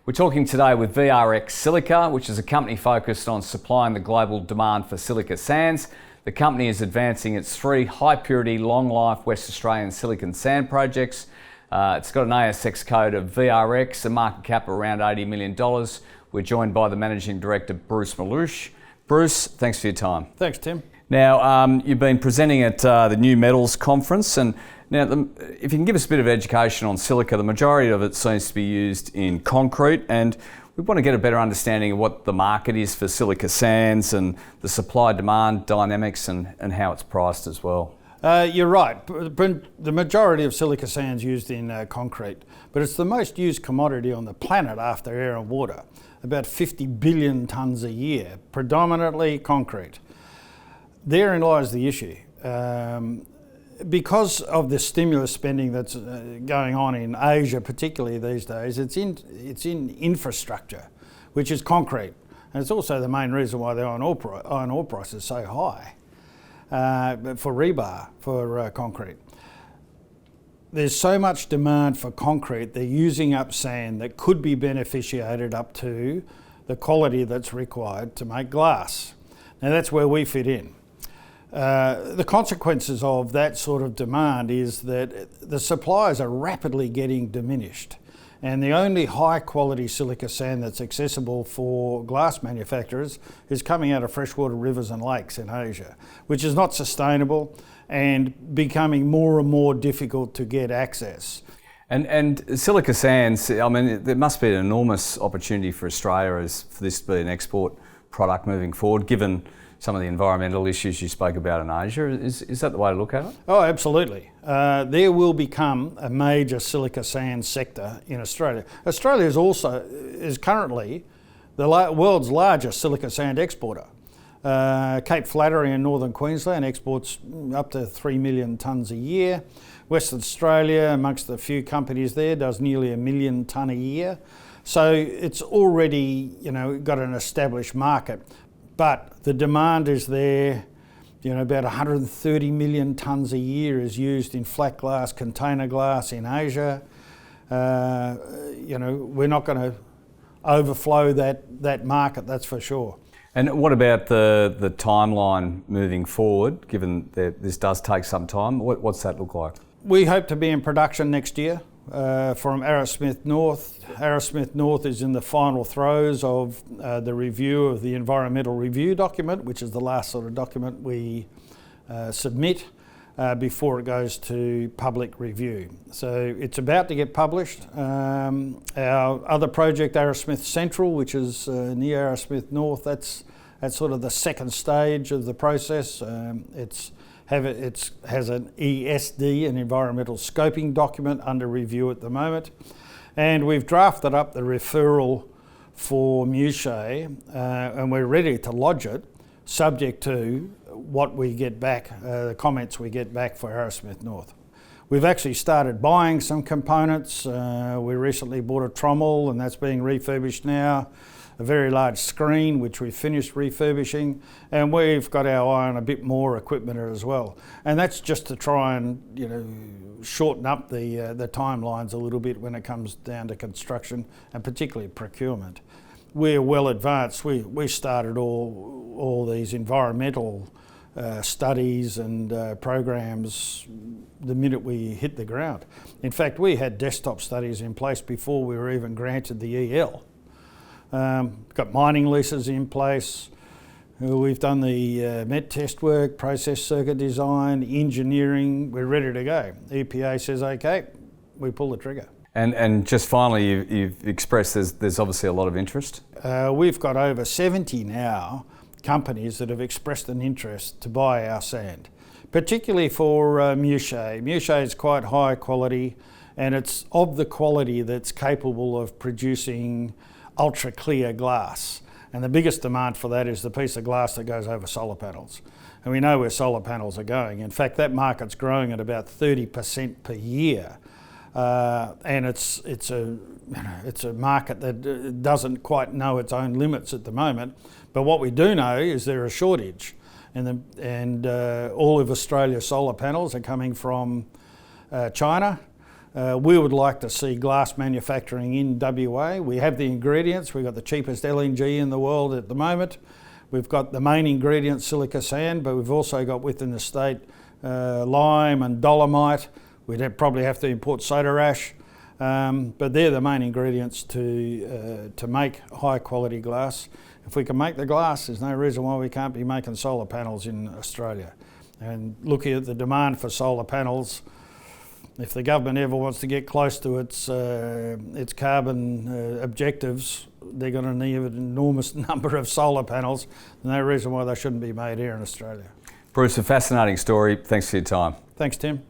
We're talking today with VRX Silica, which is a company focused on supplying the global demand for Silica Sands. The company is advancing its 3 high-purity, long-life West Australian silicon sand projects. It's got an ASX code of VRX, a market cap of around $80 million. We're joined by the Managing Director, Bruce Maluish. Bruce, thanks for your time. Thanks, Tim. Now, you've been presenting at the New Metals Conference, and now, if you can give us a bit of education on silica, the majority of it seems to be used in concrete, and we want to get a better understanding of what the market is for Silica Sands and the supply-demand dynamics and how it's priced as well. You're right. The majority of silica sands used in concrete, but it's the most used commodity on the planet after air and water. About 50 billion tonnes a year, predominantly concrete. Therein lies the issue. Because of the stimulus spending that's going on in Asia, particularly these days, it's in infrastructure, which is concrete, and it's also the main reason why the iron ore price is so high for rebar for concrete. There's so much demand for concrete; they're using up sand that could be beneficiated up to the quality that's required to make glass. Now that's where we fit in. The consequences of that sort of demand is that the supplies are rapidly getting diminished, and the only high quality silica sand that's accessible for glass manufacturers is coming out of freshwater rivers and lakes in Asia, which is not sustainable and becoming more and more difficult to get access. And Silica Sands, I mean, there must be an enormous opportunity for Australia for this to be an export product moving forward, given some of the environmental issues you spoke about in Asia. Is that the way to look at it? Oh, absolutely. There will become a major silica sand sector in Australia. Australia is currently the world's largest silica sand exporter. Cape Flattery in northern Queensland exports up to 3 million tonnes a year. Western Australia, amongst the few companies there, does nearly 1 million tonne a year. So it's already, got an established market. But the demand is there. About 130 million tonnes a year is used in flat glass, container glass in Asia. We're not going to overflow that market, that's for sure. And what about the timeline moving forward, given that this does take some time? What's that look like? We hope to be in production next year. From Arrowsmith North. Arrowsmith North is in the final throes of the review of the environmental review document, which is the last sort of document we submit before it goes to public review. So it's about to get published. Our other project, Arrowsmith Central, which is near Arrowsmith North, that's sort of the second stage of the process. It has an ESD, an environmental scoping document, under review at the moment. And we've drafted up the referral for Maluish, and we're ready to lodge it, subject to what we get back, the comments we get back for Arrowsmith North. We've actually started buying some components. We recently bought a trommel, and that's being refurbished now. A very large screen, which we finished refurbishing, and we've got our eye on a bit more equipment as well. And that's just to try and shorten up the timelines a little bit when it comes down to construction and particularly procurement. We're well advanced. We started all these environmental studies and programs the minute we hit the ground. In fact, we had desktop studies in place before we were even granted the EL. Got mining leases in place. We've done the met test work, process circuit design, engineering. We're ready to go. EPA says okay, we pull the trigger. And just finally, you've expressed there's obviously a lot of interest. We've got over 70 now companies that have expressed an interest to buy our sand, particularly for Maluish. Maluish is quite high quality, and it's of the quality that's capable of producing ultra clear glass, and the biggest demand for that is the piece of glass that goes over solar panels, and we know where solar panels are going. In fact, that market's growing at about 30% per year, and it's a market that doesn't quite know its own limits at the moment. But what we do know is there is a shortage, and all of Australia's solar panels are coming from China. We would like to see glass manufacturing in WA. We have the ingredients. We've got the cheapest LNG in the world at the moment. We've got the main ingredient, silica sand, but we've also got within the state lime and dolomite. We'd probably have to import soda ash, but they're the main ingredients to make high quality glass. If we can make the glass, there's no reason why we can't be making solar panels in Australia. And looking at the demand for solar panels, if the government ever wants to get close to its carbon objectives, they're going to need an enormous number of solar panels. No reason why they shouldn't be made here in Australia. Bruce, a fascinating story. Thanks for your time. Thanks, Tim.